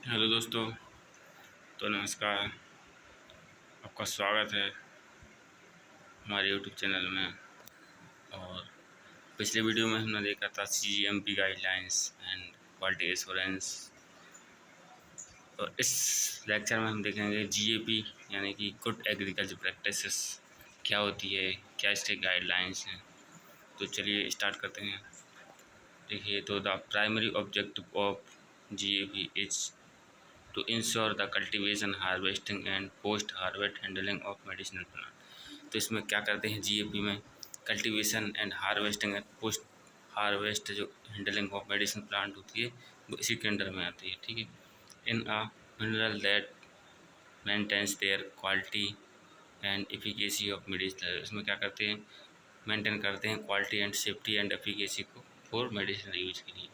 Hello दोस्तों। तो नमस्कार, आपका स्वागत है हमारे यूट्यूब चैनल में। और पिछले वीडियो में हमने देखा था CGMP guidelines and quality assurance. और इस लेक्चर में हम देखेंगे GAP यानी कि गुड एग्रीकल्चर प्रैक्टिसेस क्या होती है, क्या इसके गाइडलाइंस हैं। तो चलिए स्टार्ट करते हैं। देखिए, तो the primary objective of GAP is to ensure the cultivation, harvesting and post harvest handling of medicinal plant। तो इसमें क्या करते हैं GAP में, cultivation and harvesting and post harvest जो हैंडलिंग ऑफ मेडिसिन प्लांट होती है वो इसी के अंडर में आती है। ठीक है। In a mineral that maintains their quality and efficacy of medicine. इसमें क्या करते हैं, मेंटेन करते हैं quality and safety and efficacy को फॉर मेडिसिनल यूज के लिए।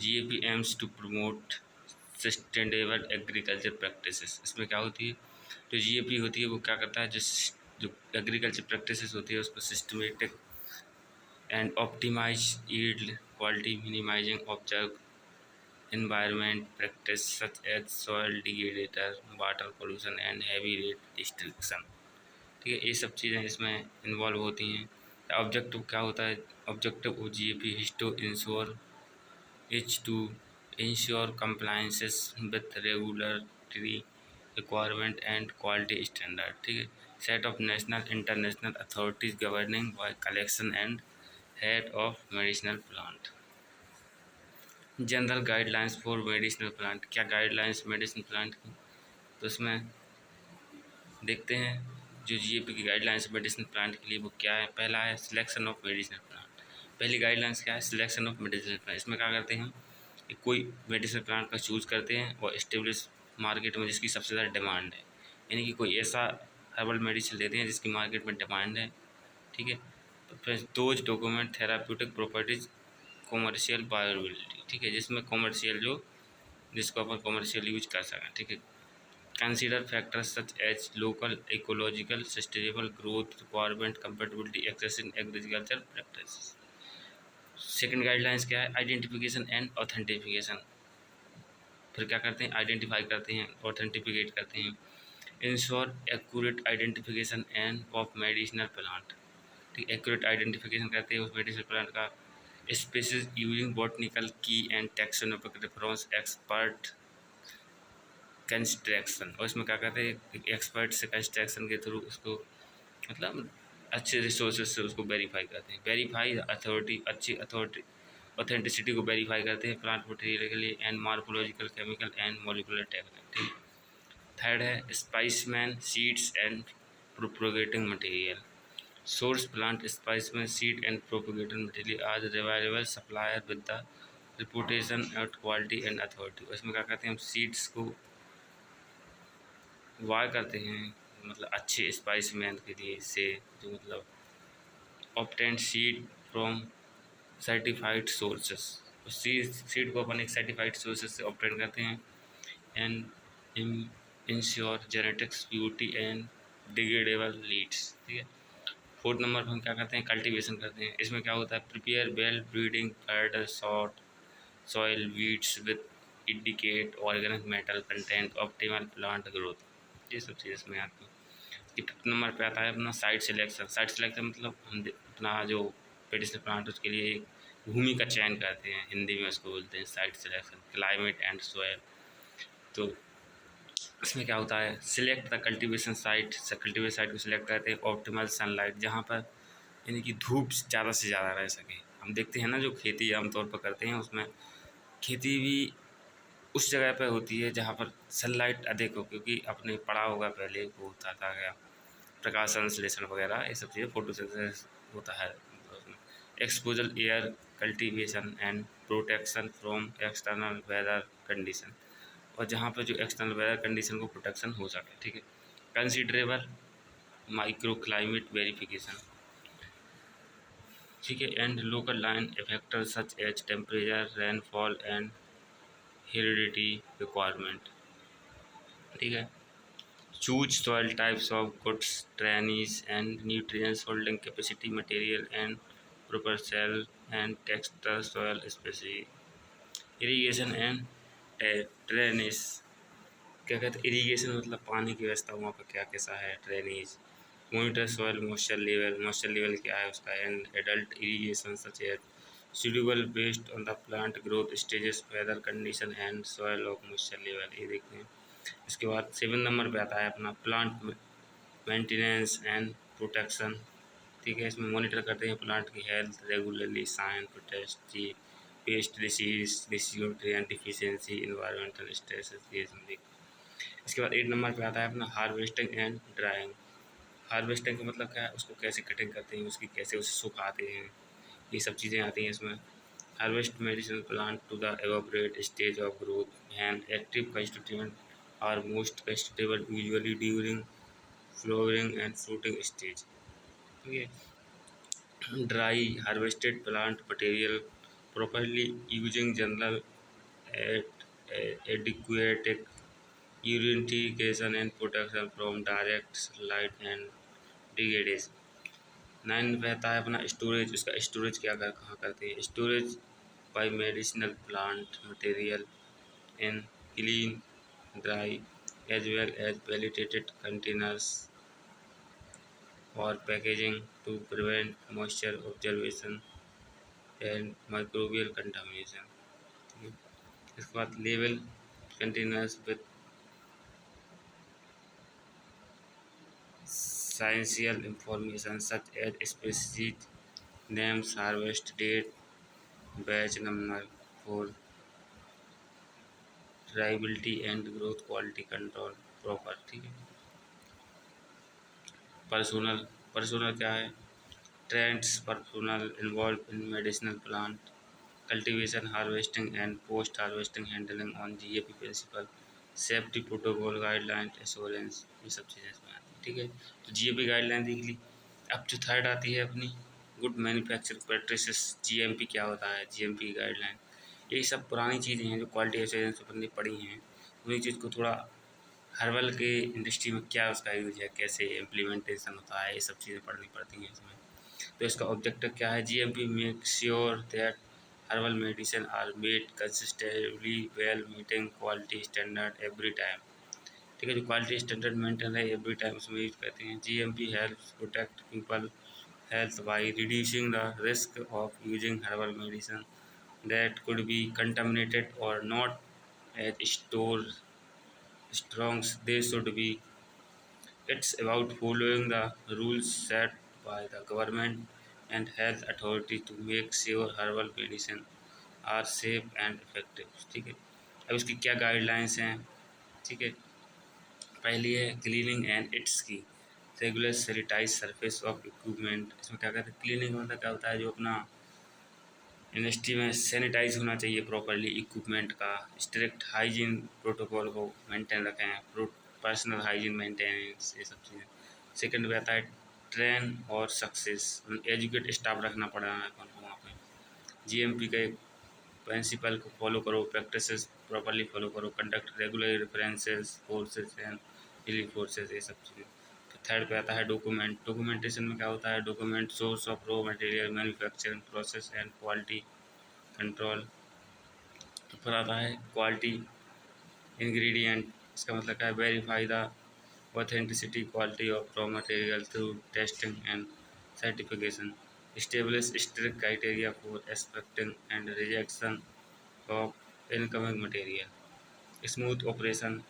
GAP aims to promote sustainable agriculture practices. इसमें क्या होती है, जो GAP होती है वो क्या करता है, जो एग्रीकल्चर प्रैक्टिसेस होती है उसको systematic and optimise yield quality, minimising observe environment practice such as soil degradator, water pollution and heavy rate restriction. ठीक है, ये सब चीज़ें इसमें इन्वॉल्व होती हैं। ऑब्जेक्टिव क्या होता है, objective O GAP is to ensure compliances with regulatory requirement and quality standard। ठीक है, set of national international authorities governing by collection and head of medicinal plant। General guidelines for medicinal plant, क्या guidelines medicine plant की, तो इसमें देखते हैं जो GAP की गाइडलाइंस मेडिसिन प्लांट के लिए वो क्या है। पहला है सिलेक्शन ऑफ मेडिसिनल प्लांट। पहली गाइडलाइंस क्या है, सिलेक्शन ऑफ मेडिसिनल प्लांट। इसमें क्या करते हैं कि कोई मेडिसिनल प्लांट का चूज़ करते हैं और इस्टेब्लिश मार्केट में जिसकी सबसे ज़्यादा डिमांड है, यानी कि कोई ऐसा हर्बल मेडिसिन लेते हैं जिसकी मार्केट में डिमांड है। ठीक है, तो फिर those document therapeutic properties commercial बायोबिलिटी। ठीक है, जिसमें कॉमर्शियल जिसको अपन कॉमर्शियल यूज कर सकें। ठीक है, consider factors such as local ecological sustainable growth requirement compatibility access in agriculture practice. Second guidelines क्या है, आइडेंटिफिकेशन एंड ऑथेंटिफिकेशन। फिर क्या करते हैं, आइडेंटिफाई करते हैं, ऑथेंटिफिकेट करते हैं। Ensure accurate identification end of medicinal plant. ठीक, एक्यूरेट आइडेंटिफिकेशन करते हैं उस मेडिसिनल प्लांट का। स्पीसीज यूजिंग बॉटनिकल की and taxonomic reference expert construction. और इसमें क्या कहते हैं, एक्सपर्ट से कंस्ट्रक्शन के थ्रू उसको मतलब अच्छे रिसोर्सेज से उसको वेरीफाई करते हैं। वेरीफाई अथॉरिटी, अच्छी अथॉरिटी ऑथेंटिसिटी को वेरीफाई करते हैं प्लांट मटेरियल के लिए। And morphological, chemical and molecular technique. Third है specimen seeds and propagating material. Source plant specimen seed and propagating material आज available supplier with the reputation and quality and authority. इसमें क्या कहते हैं, हम सीड्स को वार करते हैं मतलब अच्छे स्पाइस मैन के लिए से जो मतलब obtain seed from certified sources. उस सीड को अपन एक सर्टिफाइड सोर्सेस से ऑब्टेन करते हैं। And ensure genetics purity and degradable leads. ठीक है, फोर्थ नंबर पर हम क्या करते हैं, कल्टीवेशन करते हैं। इसमें क्या होता है, prepare well breeding fertile soil weeds with indicate organic metal content optimal plant growth. ये सब चीज़ इसमें आती है। फिफ्थ नंबर पे आता है अपना साइट सिलेक्शन। साइट सिलेक्शन मतलब हम अपना जो मेडिसिनल प्लांट उसके लिए एक भूमि का चयन करते हैं, हिंदी में उसको बोलते हैं site selection. Climate and soil, तो इसमें क्या होता है, select the cultivation site. Cultivation site को सिलेक्ट करते हैं। ऑप्टिमल सनलाइट, जहाँ पर यानी कि धूप ज़्यादा से ज़्यादा रह सके। हम देखते हैं ना जो खेती आमतौर पर करते हैं उसमें खेती भी उस जगह पर होती है जहाँ पर सनलाइट अधिक हो, क्योंकि आपने पढ़ा होगा पहले वो होता था क्या, प्रकाश संश्लेषण वगैरह ये सब चीज़ें, फोटोसिंथेसिस होता है उसमें। Exposal air cultivation and protection from external weather condition, और जहाँ पर जो एक्सटर्नल वेदर कंडीशन को प्रोटेक्शन हो सके। ठीक है, कंसिडरेबल माइक्रो क्लाइमेट वेरिफिकेशन। ठीक है, and local line factor such as temperature, rainfall and heredity requirement. ठीक है, choose soil types of goods trainees and nutrients holding capacity material and proper sale and texture soil specie. Irrigation and drainage. क्या कहते हैं irrigation मतलब पानी की व्यवस्था वहाँ पर क्या कैसा है, drainage. Monitor soil moisture level क्या है उसका, and adult irrigation such as suitable based on the plant growth stages, weather condition and soil of moisture level। ये देखते हैं। इसके बाद 7 नंबर पे आता है अपना प्लांट मेंटेनेंस एंड प्रोटेक्शन। ठीक है, इसमें मॉनिटर करते हैं प्लांट की हेल्थ रेगुलरली, साइन प्रोटेस्ट जी, pest disease, nutrient deficiency, environmental stress, ये इसमें देखते हैं। इसके बाद 8 नंबर पे आता है अपना हार्वेस्टिंग एंड ड्राइंग। हार्वेस्टिंग का मतलब क्या है, उसको कैसे कटिंग करते हैं, उसकी कैसे उसे सुखाते हैं, ये सब चीज़ें आती हैं इसमें। Harvest medicinal plant to the evaporate stage of growth, and active constituent are most vegetable usually during flowering and fruiting stage। ठीक है। Dry harvested plant material properly using general adequate irrigation and protection from direct sunlight and degradation। 9 रहता है अपना storage. उसका storage क्या कर कहाँ करते हैं, storage by medicinal plant material in clean dry as well as validated containers और packaging to prevent moisture observation and microbial contamination. इसके बाद लेवल containers with sciential information such as specific names, harvest date, batch number for traceability and growth quality control proper. ठीक है। Personnel क्या है, trends personnel involve in medicinal plant cultivation, harvesting and post harvesting handling on GAP principle, safety protocol guideline assurance, ये सब चीज़ें इसमें आती हैं। ठीक है, तो जीएपी गाइडलाइन देख ली। अब जो थर्ड आती है अपनी गुड मैन्युफैक्चरिंग प्रैक्टिसेस, जीएमपी क्या होता है, जीएमपी गाइडलाइन। ये सब पुरानी चीज़ें हैं जो क्वालिटी एश्योरेंस अपनी पढ़ी हैं, उन्हीं चीज़ को थोड़ा हर्बल के इंडस्ट्री में क्या उसका यूज है, कैसे इम्प्लीमेंटेशन होता है, ये सब चीज़ें पढ़नी पड़ती हैं इसमें। तो इसका ऑब्जेक्टिव क्या है, GMP make sure that herbal medicine are made consistently well meeting quality standard every time. ठीक है, जो क्वालिटी स्टैंडर्ड मेंटेन है एवरी टाइम उसमें यूज करते हैं। GMP helps protect people health by reducing the risk of using herbal medicine that could be contaminated or not as store strongs they should be। It's about following the rules set by the government and health authority to make sure herbal medicine are safe and effective। ठीक है, अब इसकी क्या guidelines हैं। ठीक है, पहली है cleaning and its key regular sanitise surface of equipment. इसमें क्या कहते हैं, क्लीनिंग मतलब क्या होता है, जो अपना इंडस्ट्री में सैनिटाइज होना चाहिए प्रॉपरली इक्विपमेंट का, स्ट्रिक्ट हाइजीन प्रोटोकॉल को मेंटेन रखें, पर्सनल हाइजीन मेंटेनेंस, ये सब चीज़ें। सेकंड पे आता है ट्रेन और सक्सेस, एजुकेट स्टाफ रखना पड़ रहा है अपन को वहाँ पे। जीएमपी का एक प्रिंसिपल को फॉलो करो, प्रैक्टिसेस प्रॉपरली फॉलो करो, conduct regular references courses and relief courses, ये सब चीज़ें। थर्ड पे आता है डॉक्यूमेंटेशन में क्या होता है, document source of raw material, manufacturing process and quality control. फिर आता है क्वालिटी इंग्रेडिएंट। इसका मतलब क्या है, verify the authenticity quality of raw material through testing and certification, establish strict criteria for expecting and rejection of incoming material, smooth operation,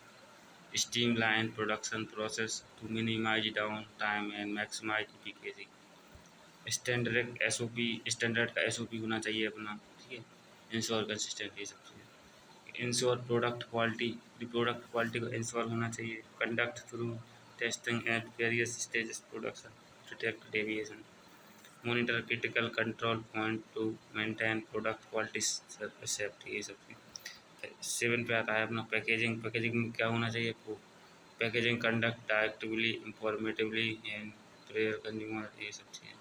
streamline production process to minimize downtime and maximize efficacy। Standard का SOP होना चाहिए अपना। ठीक है, ensure consistent, ये सब चीज़ें। Ensure product quality को इंश्योर होना चाहिए, conduct through testing at various stages production, detect deviation, monitor critical control point two maintain product quality safety, ये सब चीज़। 7 पे आता है अपना पैकेजिंग में क्या होना चाहिए, packaging conduct directively informatively and prayer consumer, ये सब चीज़ें।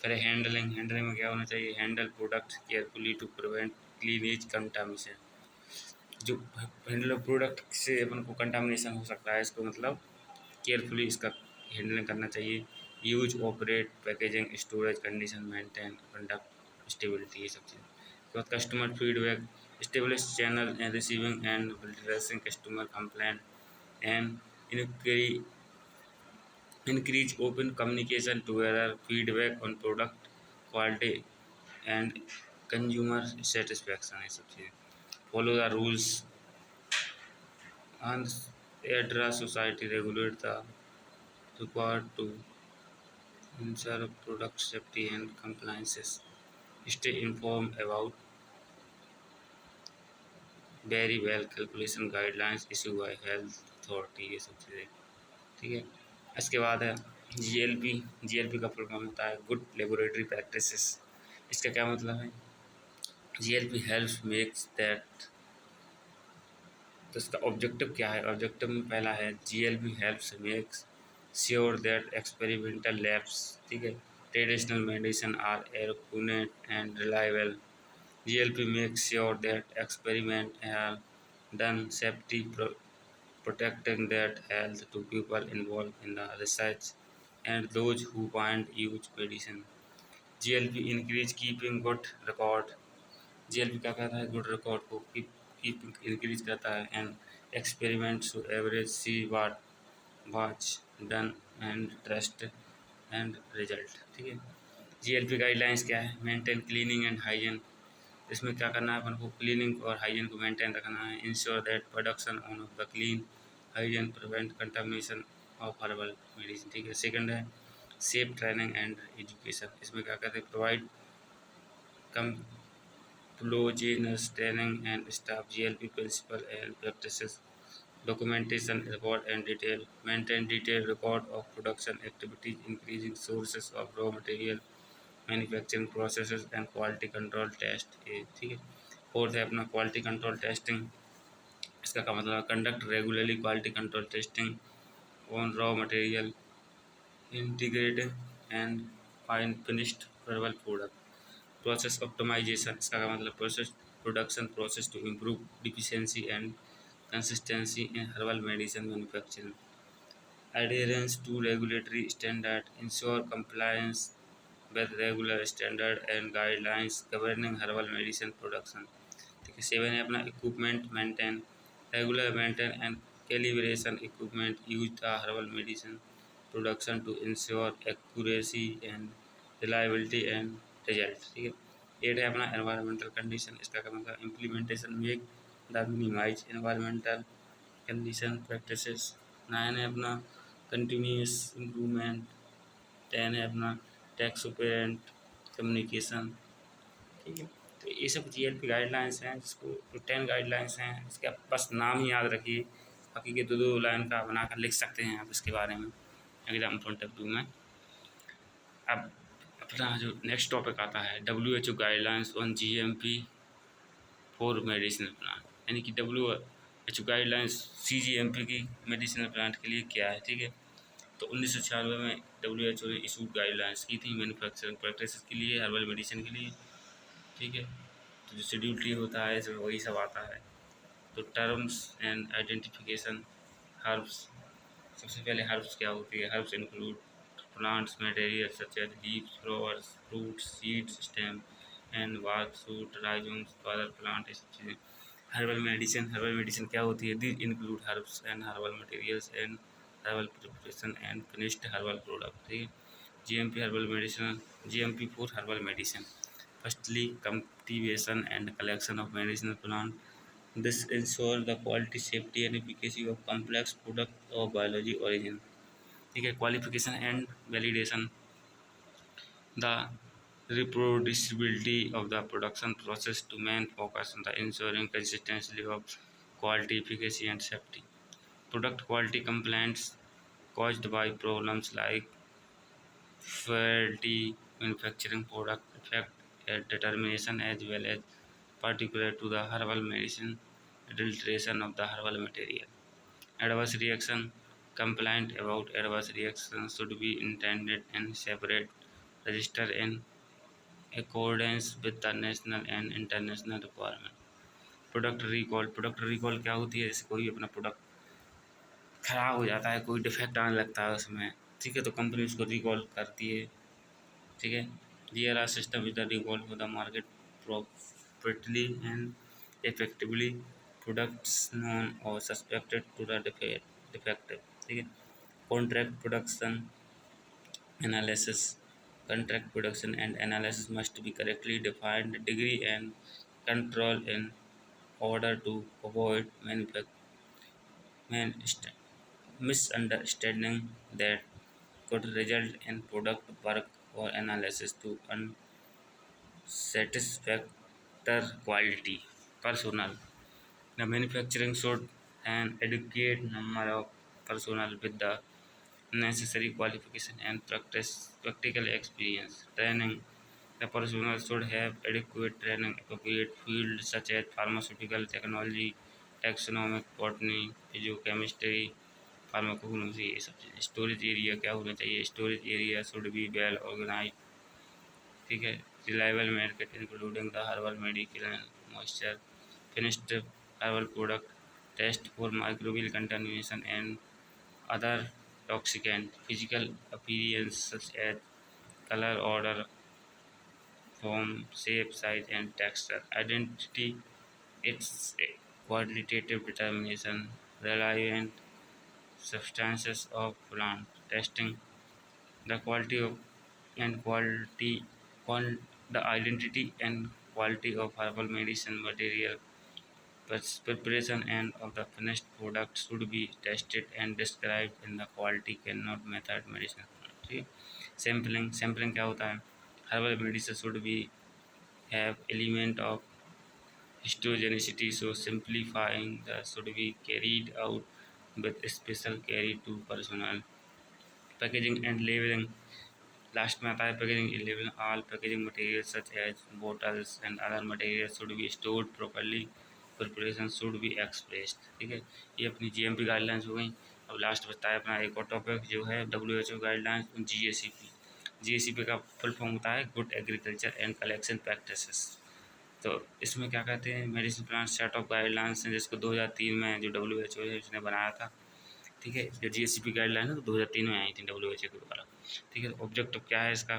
फिर हैंडलिंग में क्या होना चाहिए, handle product carefully to prevent क्लीनेज कंटामिनेशन। जो हैंडल प्रोडक्ट से अपन को कंटामिनेशन हो सकता है, इसको मतलब केयरफुली इसका हैंडलिंग करना चाहिए। Use operate packaging storage condition maintain conduct stability, ये सब चीज़ें। उसके बाद customer feedback establish channel and receiving and addressing customer complaint, and increase open communication together feedback on product quality and consumer satisfaction ये सब चीज़ें follow the rules and address society regulate the required to ensure product safety and compliances, stay informed about very well calculation guidelines issued by health authority ये सब चीज़ें ठीक है। इसके बाद है जीएलपी। जीएलपी का फुल फॉर्म होता है गुड लेबोरेटरी प्रैक्टिसेस। इसका क्या मतलब है? जीएलपी हेल्प्स मेक्स दैट, तो इसका ऑब्जेक्टिव क्या है? ऑब्जेक्टिव में पहला है GLP helps makes sure that experimental labs ठीक है traditional medicine are accurate and reliable. GLP makes sure that experiments are done safely, protecting that health to people involved in the research and those who find use medicine. GLP increase keeping good record. GLP क्या कहता है? Good record को keep increase करता है and experiments to average see what watch done and trust and result ठीक है। GLP guidelines क्या है? Maintain cleaning and hygiene. इसमें क्या करना है अपन को? क्लीनिंग और हाइजीन को मेंटेन रखना है। Ensure that production on the clean hygiene prevent contamination of herbal medicine ठीक है। सेकंड है सेफ ट्रेनिंग एंड एजुकेशन। इसमें क्या कहते हैं? प्रोवाइड कंप्लोजेनस training and staff GLP principle and practices documentation record and detail maintain detailed record of production activities increasing sources of raw material manufacturing processes and quality control test ये ठीक है। Fourth है अपना क्वालिटी कंट्रोल टेस्टिंग। इसका क्या मतलब? Conduct regularly quality control testing on raw material integrated and fine finished herbal product. Process optimisation. इसका क्या मतलब? Process production process to improve deficiency and consistency in herbal medicine manufacturing. adherence to regulatory standard ensure compliance with regular standard and guidelines governing herbal medicine production ठीक है। Seven है अपना equipment maintain regular maintain and calibration equipment use the herbal medicine production to ensure accuracy and reliability and result ठीक है। Eight है अपना environmental condition. इसका क्या मतलब? Implementation make the minimise environmental condition practices. Nine है अपना कंटिन्यूस इम्प्रूवमेंट। टेन है अपना टैक्स ओपेरेंट कम्युनिकेशन ठीक है। तो ये सब GLP गाइडलाइंस हैं जिसको जो 10 गाइडलाइंस हैं इसका बस नाम ही याद रखिए। बाकी के दो दो लाइन का बनाकर लिख सकते हैं आप इसके बारे में एग्जाम पॉइंट ऑफ व्यू में। अब अपना जो नेक्स्ट टॉपिक आता है WHO guidelines on GMP for medicinal plant यानी कि WHO गाइडलाइंस CGMP की मेडिसिनल प्लांट के लिए क्या है ठीक है। तो 1996 में WHO ने इशूड गाइडलाइंस की थी मैन्युफैक्चरिंग प्रैक्टिस के लिए हर्बल मेडिसिन के लिए ठीक है। तो जो शेड्यूल टी होता है इसमें वही सब आता है। तो टर्म्स एंड आइडेंटिफिकेशन हर्ब्स। सबसे पहले हर्ब्स क्या होती है? Herbs include plants material such as leaves flowers fruits seeds stem and bark suit rhizomes other plant ये सब चीज़ें। हर्बल मेडिसिन क्या होती है? This include herbs and herbal materials and herbal preparation and finished herbal product ठीक है। GMP herbal medicine GMP for herbal medicine firstly cultivation and collection of medicinal plant. This ensures the quality, safety and efficacy of complex product of biology origin ठीक है। Qualification and validation the reproducibility of the production process to main focus on the ensuring consistency of quality, efficacy and safety. Product quality complaints caused by problems like faulty manufacturing product effect determination as well as particular to the herbal medicine adulteration of the herbal material. Adverse reaction complaint about adverse reaction should be intended and separate register in accordance with the national and international requirement. Product recall क्या होती है? जैसे कोई अपना product ख़राब हो जाता है, कोई डिफेक्ट आने लगता है उसमें ठीक है, तो कंपनी उसको रिकॉल करती है ठीक है। DRR system is the recall for the market properly and effectively products known or suspected to the defective. ठीक है. Contract production analysis. Contract production and analysis must be correctly defined degree and control in order to avoid misunderstanding that could result in product work or analysis to unsatisfactory quality. Personnel. The manufacturing should an adequate number of personnel with the necessary qualification and practical experience. Training. The personnel should have adequate training appropriate fields such as pharmaceutical technology, taxonomic, botany, physiochemistry, pharmacognosy, ये सब चीज़ें. Storage area क्या होना चाहिए? Storage area should be well organise. ठीक है. Reliable market including the herbal, medical and moisture finished herbal product. Test for microbial contamination and other toxicant. Physical appearance such as color, order, form, shape, size, and texture. Identity, its qualitative determination, relevant substances of plant. Testing, the quality of and quality, the identity and quality of herbal medicine material. Preparation and of the finished product should be tested and described in the quality cannot method medicine. ठीक है. Sampling क्या होता है? Herbal medicine should be have element of histogenicity, so simplifying the should be carried out with special care to personnel. Packaging and labeling. Last में आता है packaging and labelling. All packaging material such as bottles and other material should be stored properly. Preparation should be expressed. ठीक है. ये अपनी GMP guidelines हो गई. अब लास्ट बचता है अपना एक और टॉपिक जो है WHO गाइडलाइंस जीएसीपी. जीएसीपी का फुल फॉर्म होता है good agriculture and collection practices. तो इसमें क्या कहते हैं? Medicine plant set of guidelines हैं जिसको 2003 में जो WHO है उसने बनाया था. ठीक है. जो जीएसीपी गाइडलाइन है तो 2003 में आई थी WHO के द्वारा. ठीक है. ऑब्जेक्टिव क्या है इसका?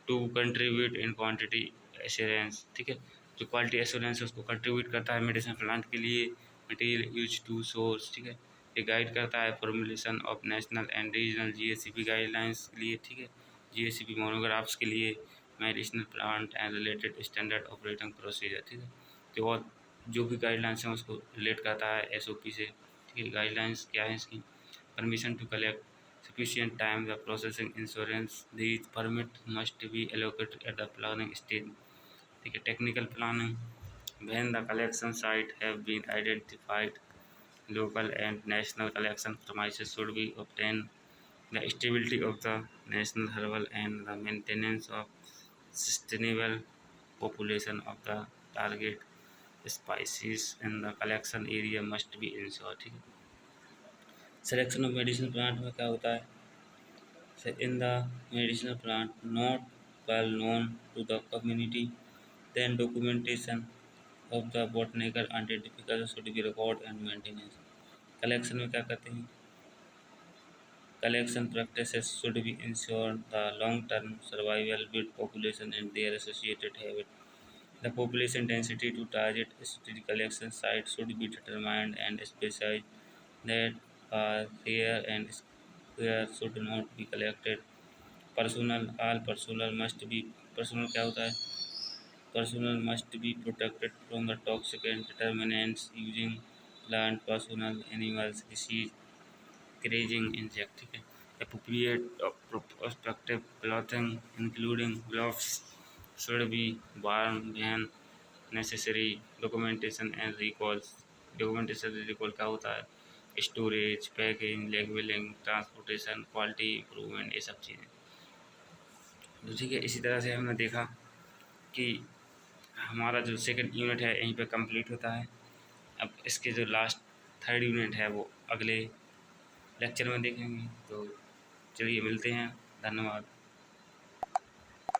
To contribute in quantity assurance. ठीक है. जो क्वालिटी एश्योरेंस है उसको कंट्रीब्यूट करता है मेडिसिन प्लांट के लिए. Material use to source. ठीक है. ये गाइड करता है formulation of national and regional GACP guidelines के लिए. ठीक है. जीएसीपी मोनोग्राफ्स के लिए medicinal plant and related standard operating procedure. ठीक है. तो और जो भी गाइडलाइंस हैं उसको रिलेट करता है एसओपी से. ठीक है. गाइडलाइंस क्या है इसकी? Permission to collect sufficient time the processing insurance. These permit must be allocated at the planning stage. ठीक है. Technical planning. When the collection site have been identified, local and national collection premises should be obtained. The stability of the national herbal and the maintenance of sustainable population of the target species in the collection area must be ensured. ठीक है. Selection of medicinal plant में क्या होता है? In the medicinal plant not well known to the community, then documentation of the botanical identification should be recorded and maintenance. Collection में क्या करते हैं? Collection practices should be ensure the long-term survival with population and their associated habit. The population density to target strategic collection site should be determined and specified that rare and square should not be collected. Personnel, all personnel must be. Personnel क्या होता है? Personnel must be protected from the toxic and determinants using plant, personnel, animals, disease, grazing, insect. ठीक है. Appropriate protective clothing including gloves should be worn when necessary. Documentation and recalls. Documentation and recall क्या होता है? Storage, packing, labelling, transportation, quality improvement, ये सब चीज़ें. तो ठीक है. इसी तरह से हमने देखा कि हमारा जो सेकंड यूनिट है यहीं पे कंप्लीट होता है. अब इसके जो लास्ट थर्ड यूनिट है वो अगले लेक्चर में देखेंगे. तो चलिए मिलते हैं. धन्यवाद.